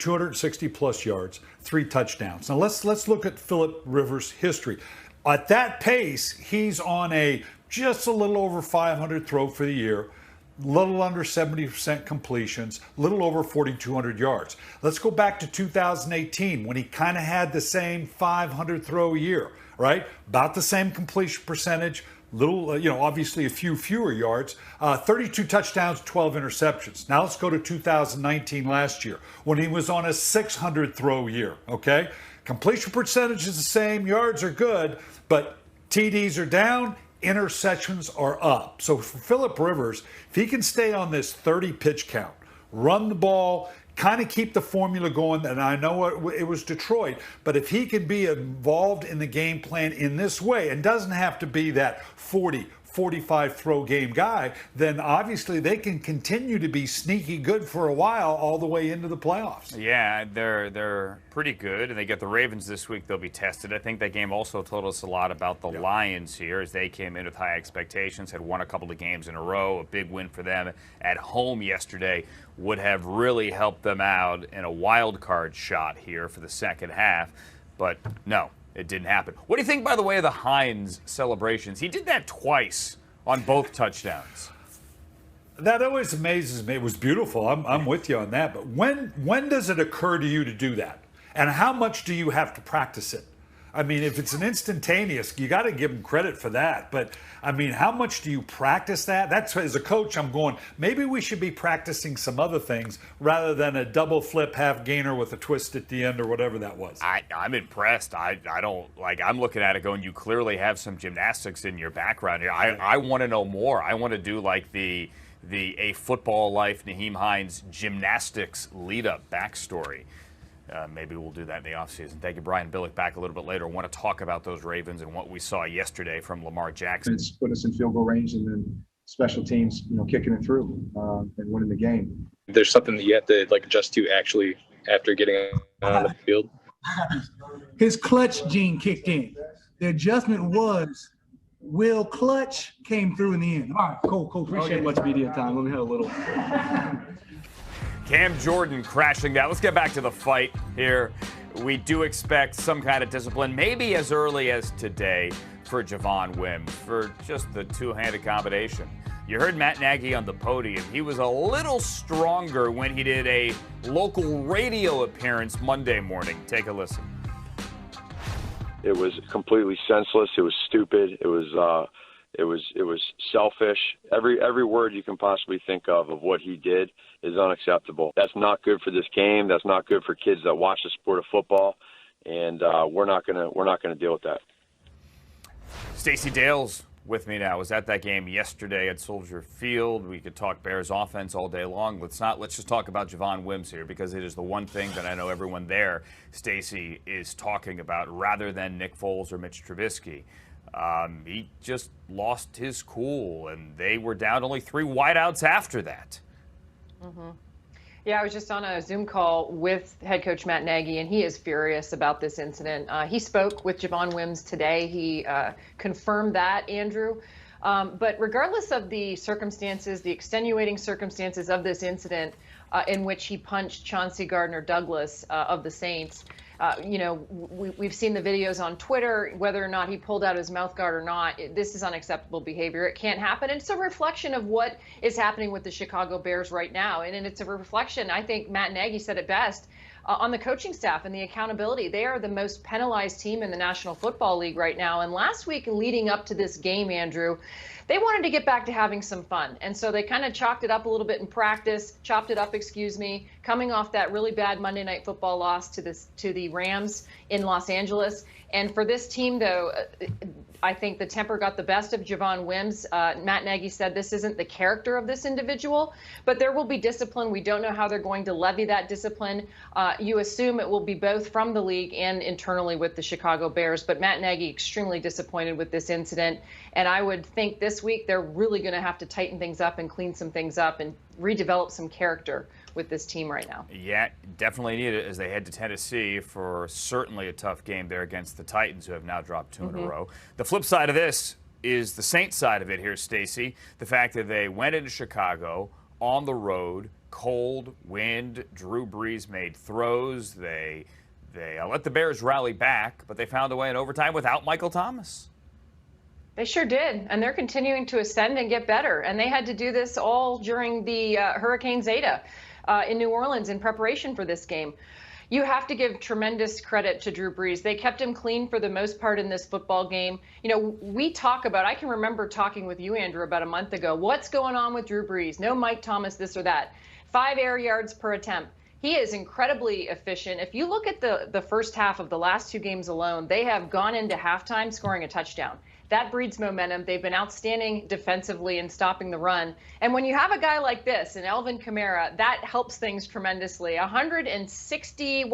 260 plus yards, 3 touchdowns. Now let's look at Philip Rivers' history. At that pace, he's on a just a little over 500 throw for the year, little under 70% completions, little over 4,200 yards. Let's go back to 2018 when he kind of had the same 500 throw year, right? About the same completion percentage, little, obviously a few fewer yards, 32 touchdowns, 12 interceptions. Now let's go to 2019 last year when he was on a 600 throw year, okay? Completion percentage is the same, yards are good, but TDs are down, interceptions are up. So for Philip Rivers, if he can stay on this 30 pitch count, run the ball, kind of keep the formula going, and I know it was Detroit, but if he can be involved in the game plan in this way and doesn't have to be that 45 throw game guy, then obviously they can continue to be sneaky good for a while all the way into the playoffs. Yeah, they're pretty good, and they get the Ravens this week. They'll be tested. I think that game also told us a lot about the Lions here as they came in with high expectations, had won a couple of games in a row. A big win for them at home yesterday would have really helped them out in a wild card shot here for the second half, but no. It didn't happen. What do you think, by the way, of the Hines celebrations? He did that twice on both touchdowns. That always amazes me. It was beautiful. I'm with you on that. But when does it occur to you to do that? And how much do you have to practice it? I mean, if it's an instantaneous, you got to give him credit for that. But, I mean, how much do you practice that? That's, as a coach, I'm going, maybe we should be practicing some other things rather than a double flip half gainer with a twist at the end or whatever that was. I'm impressed. I don't, I'm looking at it going, you clearly have some gymnastics in your background here. I want to know more. I want to do like the A Football Life Nyheim Hines gymnastics lead-up backstory. Maybe we'll do that in the offseason. Thank you, Brian Billick. Back a little bit later. I want to talk about those Ravens and what we saw yesterday from Lamar Jackson. It's put us in field goal range, and then special teams, kicking it through and winning the game. There's something that you have to adjust to actually after getting on the field. His clutch gene kicked in. The adjustment was Will Clutch came through in the end. All right, cool. Appreciate much media time. Let me have a little. Cam Jordan crashing down. Let's get back to the fight here. We do expect some kind of discipline, maybe as early as today, for Javon Wims, for just the two-handed combination. You heard Matt Nagy on the podium. He was a little stronger when he did a local radio appearance Monday morning. Take a listen. It was completely senseless. It was stupid. It was selfish. Every word you can possibly think of what he did is unacceptable. That's not good for this game. That's not good for kids that watch the sport of football, and we're not gonna deal with that. Stacey Dales with me now. Was at that game yesterday at Soldier Field. We could talk Bears offense all day long. Let's just talk about Javon Wims here, because it is the one thing that I know everyone there, Stacey, is talking about rather than Nick Foles or Mitch Trubisky. He just lost his cool, and they were down only 3 wideouts after that. Mm-hmm. Yeah, I was just on a Zoom call with head coach Matt Nagy, and he is furious about this incident. He spoke with Javon Wims today. He confirmed that, Andrew. But regardless of the circumstances, the extenuating circumstances of this incident in which he punched Chauncey Gardner-Douglas of the Saints, we've seen the videos on Twitter, whether or not he pulled out his mouth guard or not. This is unacceptable behavior. It can't happen. And it's a reflection of what is happening with the Chicago Bears right now. And it's a reflection, I think Matt Nagy said it best, on the coaching staff and the accountability. They are the most penalized team in the National Football League right now. And last week, leading up to this game, Andrew, they wanted to get back to having some fun. And so they kind of chopped it up a little bit in practice, coming off that really bad Monday Night Football loss to the Rams in Los Angeles. And for this team, though, I think the temper got the best of Javon Wims. Matt Nagy said this isn't the character of this individual, but there will be discipline. We don't know how they're going to levy that discipline. You assume it will be both from the league and internally with the Chicago Bears. But Matt Nagy extremely disappointed with this incident. And I would think this week they're really going to have to tighten things up and clean some things up and redevelop some character with this team right now. Yeah, definitely need it as they head to Tennessee for certainly a tough game there against the Titans, who have now dropped 2 in a row. The flip side of this is the Saints side of it here, Stacey. The fact that they went into Chicago on the road, cold, wind. Drew Brees made throws. They let the Bears rally back, but they found a way in overtime without Michael Thomas. They sure did, and they're continuing to ascend and get better. And they had to do this all during the Hurricane Zeta in New Orleans in preparation for this game. You have to give tremendous credit to Drew Brees. They kept him clean for the most part in this football game. You know, we talk about, I can remember talking with you, Andrew, about a month ago, what's going on with Drew Brees? No Mike Thomas, this or that. 5 air yards per attempt. He is incredibly efficient. If you look at the first half of the last 2 games alone, they have gone into halftime scoring a touchdown. That breeds momentum. They've been outstanding defensively in stopping the run. And when you have a guy like this, and Alvin Kamara, that helps things tremendously. 160,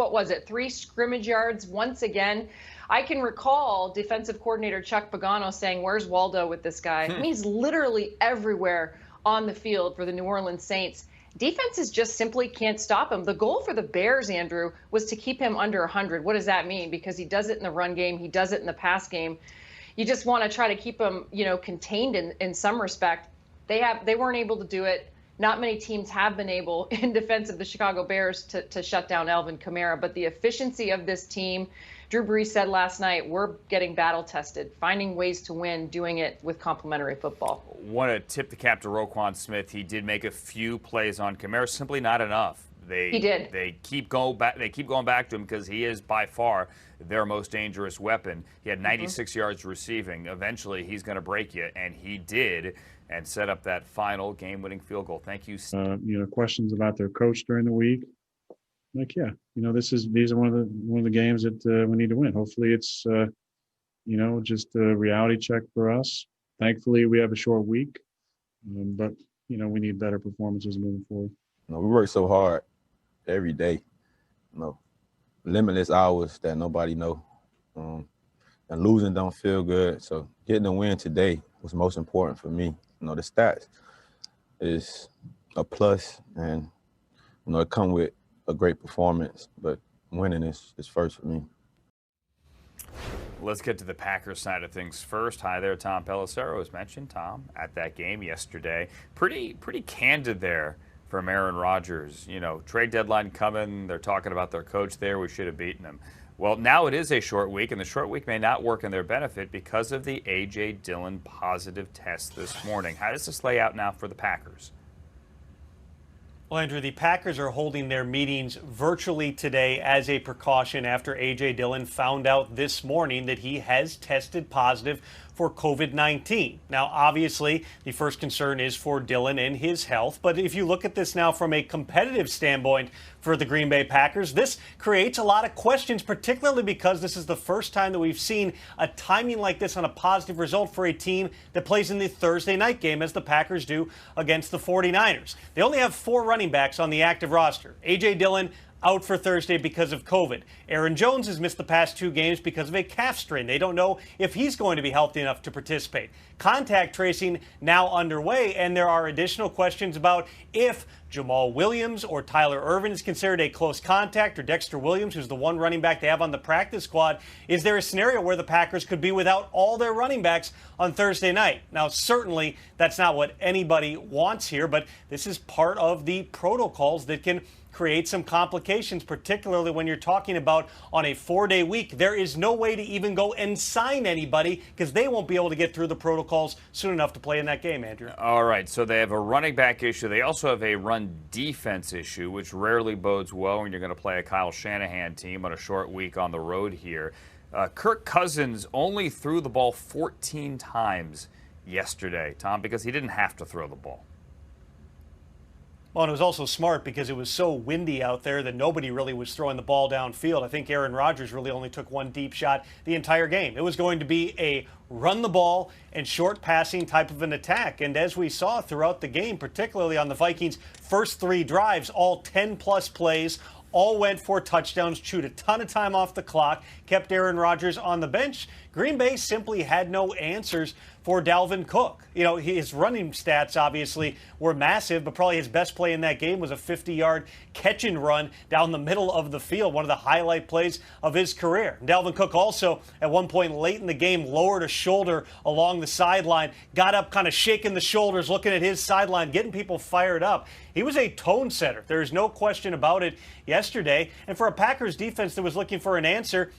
3 scrimmage yards once again. I can recall defensive coordinator Chuck Pagano saying, "Where's Waldo with this guy?" I mean, he's literally everywhere on the field for the New Orleans Saints. Defenses just simply can't stop him. The goal for the Bears, Andrew, was to keep him under 100. What does that mean? Because he does it in the run game. He does it in the pass game. You just want to try to keep him, contained in some respect. They weren't able to do it. Not many teams have been able in defense of the Chicago Bears to shut down Alvin Kamara. But the efficiency of this team, Drew Brees said last night, we're getting battle tested, finding ways to win, doing it with complementary football. Want to tip the cap to Roquan Smith. He did make a few plays on Kamara, simply not enough. He did. They keep going back. They keep going back to him because he is by far their most dangerous weapon. He had 96 yards receiving. Eventually, he's going to break you, and he did, and set up that final game-winning field goal. Thank you. Questions about their coach during the week. These are one of the games that we need to win. Hopefully, it's just a reality check for us. Thankfully, we have a short week, but we need better performances moving forward. We work so hard every day, limitless hours that nobody know. And losing don't feel good. So getting a win today was most important for me. The stats is a plus, and it come with a great performance, but winning is first for me. Let's get to the Packers side of things first. Hi there, Tom Pelissero, as mentioned. Tom, at that game yesterday, pretty candid there from Aaron Rodgers. Trade deadline coming. They're talking about their coach there. We should have beaten him. Well, now it is a short week, and the short week may not work in their benefit because of the A.J. Dillon positive test this morning. How does this lay out now for the Packers? Well, Andrew, the Packers are holding their meetings virtually today as a precaution after A.J. Dillon found out this morning that he has tested positive for COVID-19. Now, obviously, the first concern is for Dillon and his health. But if you look at this now from a competitive standpoint for the Green Bay Packers, this creates a lot of questions, particularly because this is the first time that we've seen a timing like this on a positive result for a team that plays in the Thursday night game, as the Packers do against the 49ers. They only have 4 running backs on the active roster. A.J. Dillon out for Thursday because of COVID. Aaron Jones has missed the past 2 games because of a calf strain. They don't know if he's going to be healthy enough to participate. Contact tracing now underway, and there are additional questions about if Jamal Williams or Tyler Ervin is considered a close contact, or Dexter Williams, who's the one running back they have on the practice squad. Is there a scenario where the Packers could be without all their running backs on Thursday night? Now, certainly that's not what anybody wants here, but this is part of the protocols that can create some complications, particularly when you're talking about on a 4-day week. There is no way to even go and sign anybody because they won't be able to get through the protocols soon enough to play in that game, Andrew. All right, so they have a running back issue. They also have a run defense issue, which rarely bodes well when you're going to play a Kyle Shanahan team on a short week on the road here. Kirk Cousins only threw the ball 14 times yesterday, Tom, because he didn't have to throw the ball. Well, and it was also smart because it was so windy out there that nobody really was throwing the ball downfield. I think Aaron Rodgers really only took 1 deep shot the entire game. It was going to be a run the ball and short passing type of an attack. And as we saw throughout the game, particularly on the Vikings' first 3 drives, all 10-plus plays, all went for touchdowns, chewed a ton of time off the clock, kept Aaron Rodgers on the bench, Green Bay simply had no answers for Dalvin Cook. You know, his running stats obviously were massive, but probably his best play in that game was a 50-yard catch and run down the middle of the field, one of the highlight plays of his career. Dalvin Cook also, at one point late in the game, lowered a shoulder along the sideline, got up kind of shaking the shoulders, looking at his sideline, getting people fired up. He was a tone setter. There's no question about it yesterday. And for a Packers defense that was looking for an answer,